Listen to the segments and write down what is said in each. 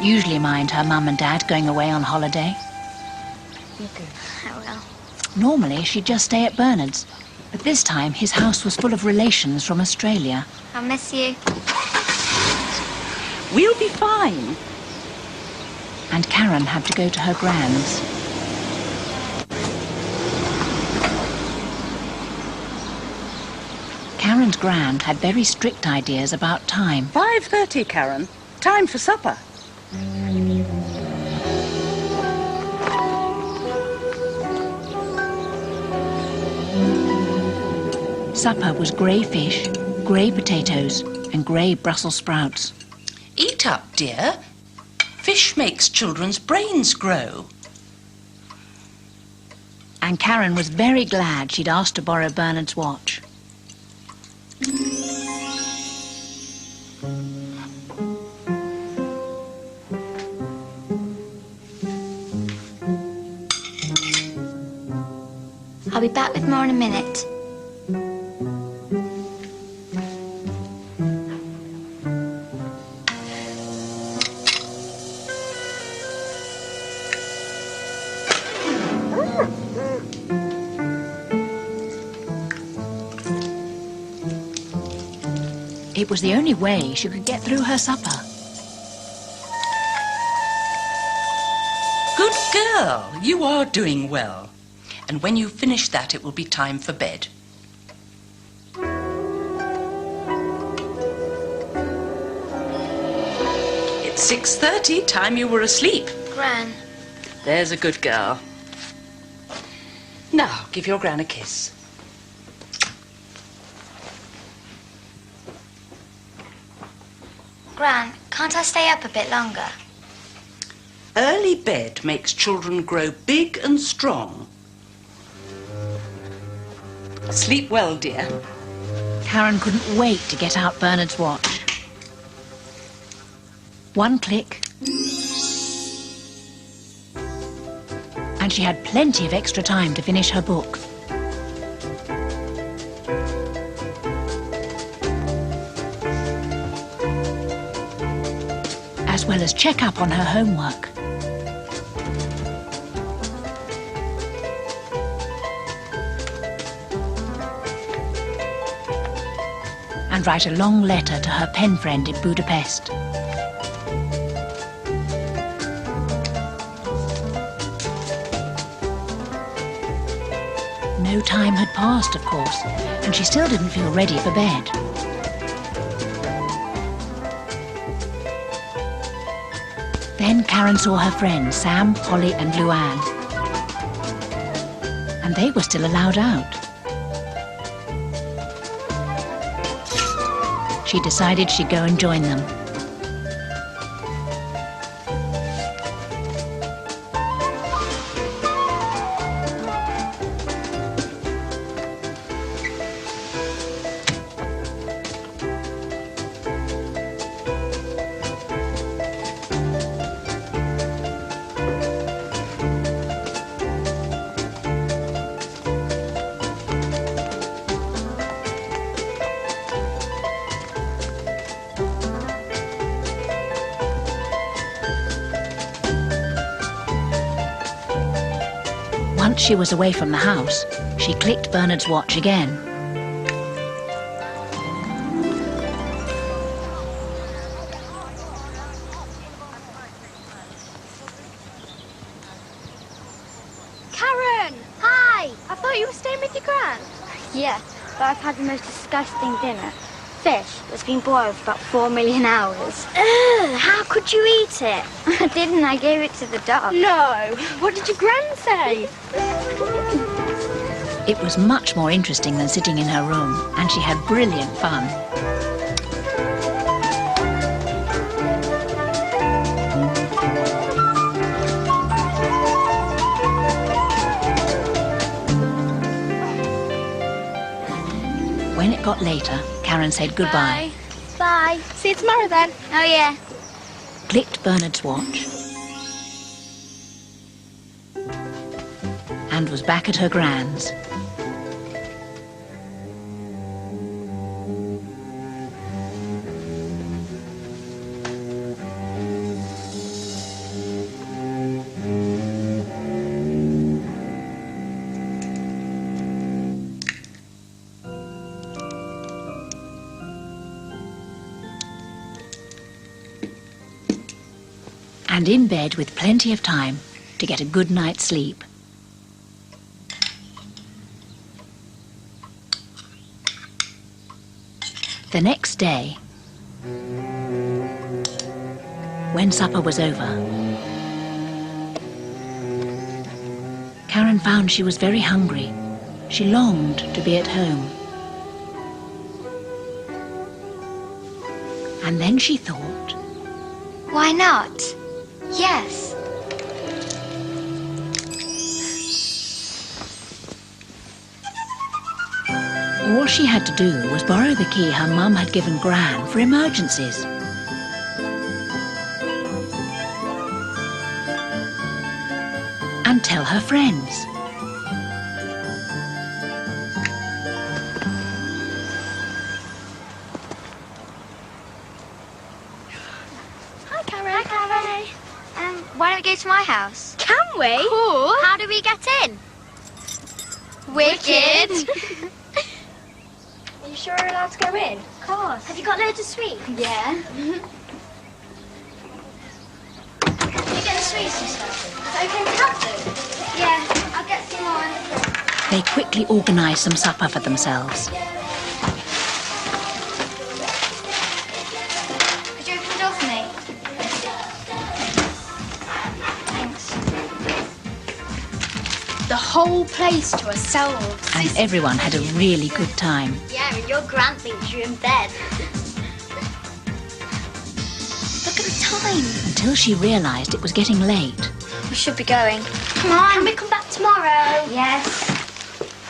didn't usually mind her mum and dad going away on holiday. I will. Normally, she'd just stay at Bernard's. But this time, his house was full of relations from Australia. I'll miss you. We'll be fine. And Karen had to go to her grand's. Karen's grand had very strict ideas about time. 5:30, Karen. Time for supper. Supper was grey fish, grey potatoes and grey Brussels sprouts. Eat up, dear. Fish makes children's brains grow. And Karen was very glad she'd asked to borrow Bernard's watch. I'll be back with more in a minute. It was the only way she could get through her supper. Good girl. You are doing well. And when you finish that, it will be time for bed. It's 6:30, time you were asleep. Gran. There's a good girl. Now, give your Gran a kiss. Gran, can't I stay up a bit longer? Early bed makes children grow big and strong. Sleep well, dear. Karen couldn't wait to get out Bernard's watch. One click, and she had plenty of extra time to finish her book. As well as check up on her homework. And write a long letter to her pen friend in Budapest. No time had passed, of course, and she still didn't feel ready for bed. Then Karen saw her friends, Sam, Holly and Luann. And they were still allowed out. She decided she'd go and join them. Once she was away from the house, she clicked Bernard's watch again. Karen! Hi! I thought you were staying with your gran. Yeah, but I've had the most disgusting dinner. Fish that's been boiled for about 4 million hours. Ugh, how could you eat it? I didn't, I gave it to the dog. No! What did your gran say? It was much more interesting than sitting in her room, and she had brilliant fun. When it got later, Karen said goodbye. Bye. See you tomorrow then. Oh, yeah. Clicked Bernard's watch. And was back at her grand's. and in bed with plenty of time to get a good night's sleep. The next day, when supper was over, Karen found she was very hungry. She longed to be at home. And then she thought, why not? Yes. all she had to do was borrow the key her mum had given Gran for emergencies. And tell her friends. Hi, Karen. Hi, Karen. Why don't we go to my house? Can we? Cool. How do we get in? Wicked. Are you sure we're allowed to go in? Of course. Have you got loads of sweets? Yeah. You get the sweets and stuff. Is it okay to have them? Yeah, I'll get some more. They quickly organised some supper for themselves. Could you open the door for me? Thanks. The whole place to ourselves. And everyone had a really good time. Yeah, and your gran thinks you're in bed. Look at the time. Until she realised it was getting late. We should be going. Come on. Can we come back tomorrow? Yes.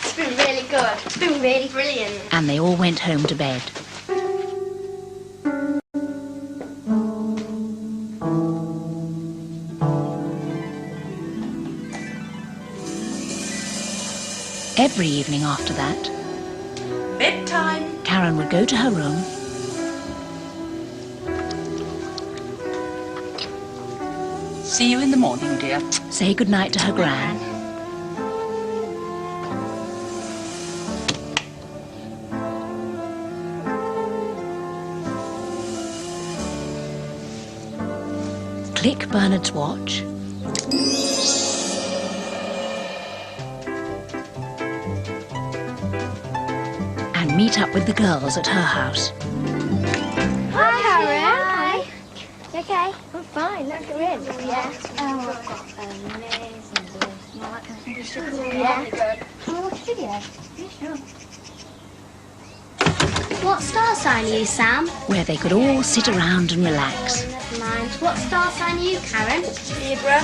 It's been really good. It's been really brilliant. And they all went home to bed. Every evening after that, Bedtime. Karen would go to her room, See you in the morning, dear. say goodnight to her Gran, click Bernard's watch, and meet up with the girls at her house. Hi, Karen. Hi. You okay? I'm fine. Let's go in. Yeah. I've got amazing blues. You like anything you should do? Yeah. Can we watch a video? Yeah, sure. What star sign are you, Sam? Where they could all sit around and relax. Never mind. What star sign are you, Karen? Libra.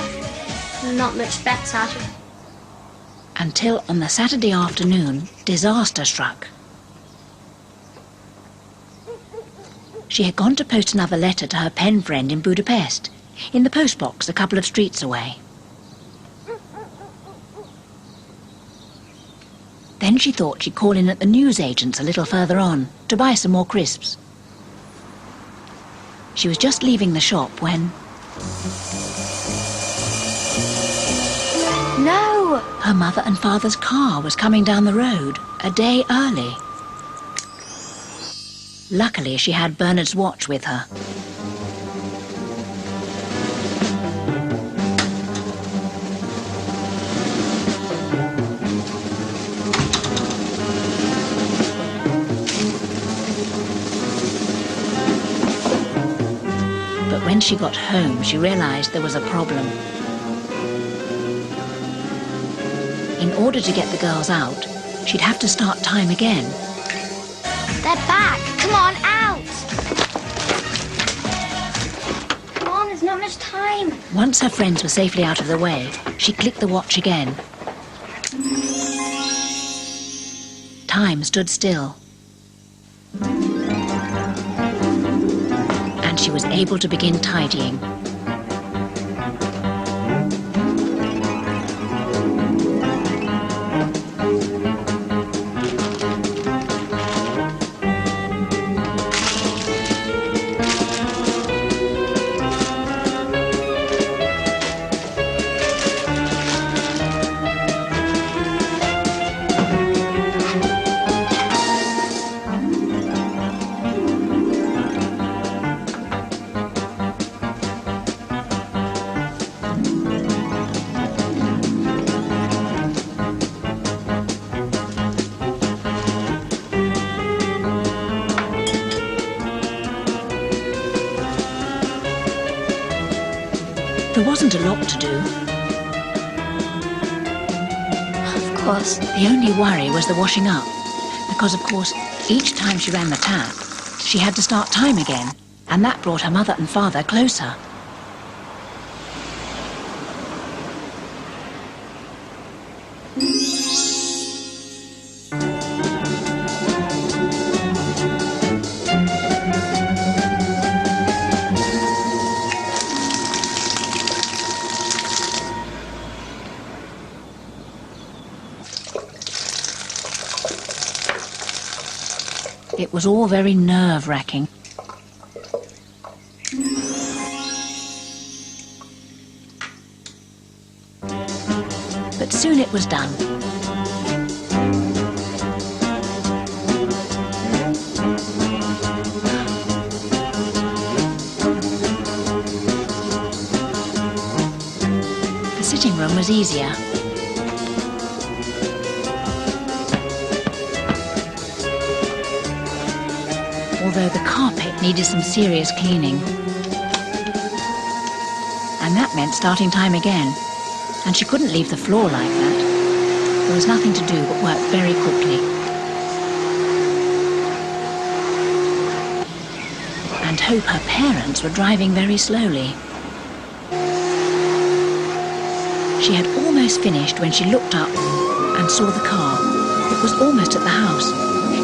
Not much better. Until on the Saturday afternoon, disaster struck. She had gone to post another letter to her pen friend in Budapest, in the postbox a couple of streets away. Then she thought she'd call in at the newsagent's a little further on to buy some more crisps. She was just leaving the shop when No. her mother and father's car was coming down the road a day early. Luckily, she had Bernard's watch with her. But when she got home, she realised there was a problem. In order to get the girls out, she'd have to start time again. They're back. Come on, out. Come on, there's not much time. Once her friends were safely out of the way, she clicked the watch again. Time stood still. And she was able to begin tidying. There wasn't a lot to do. Of course. The only worry was the washing up, because of course each time she ran the tap, she had to start time again, and that brought her mother and father closer. It was all very nerve-wracking. But soon it was done. The sitting room was easier. Although the carpet needed some serious cleaning. And that meant starting time again. And she couldn't leave the floor like that. There was nothing to do but work very quickly. And hope her parents were driving very slowly. She had almost finished when she looked up and saw the car. It was almost at the house.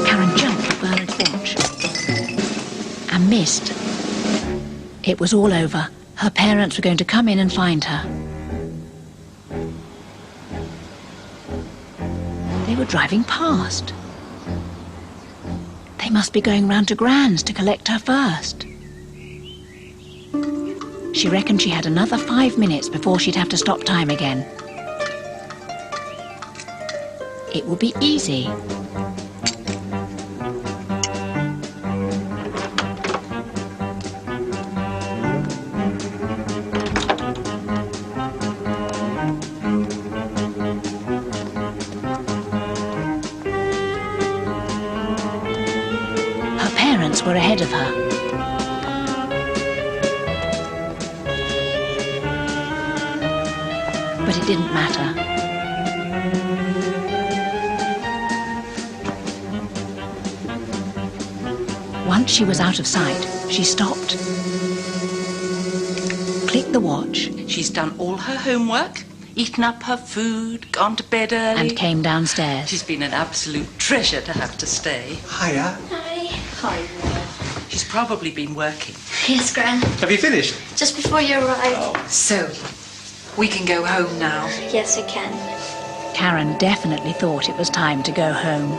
Karen jumped for Bernard's watch. And missed. It was all over. Her parents were going to come in and find her. They were driving past. They must be going round to Grand's to collect her first. She reckoned she had another 5 minutes before she'd have to stop time again. It would be easy. Were ahead of her. But it didn't matter. Once she was out of sight, she stopped. Clicked the watch. She's done all her homework, eaten up her food, gone to bed early. And came downstairs. She's been an absolute treasure to have to stay. Hiya. Hi. She's probably been working. Yes, Gran. Have you finished? Just before you arrived. So, we can go home now. Yes, we can. Karen definitely thought it was time to go home.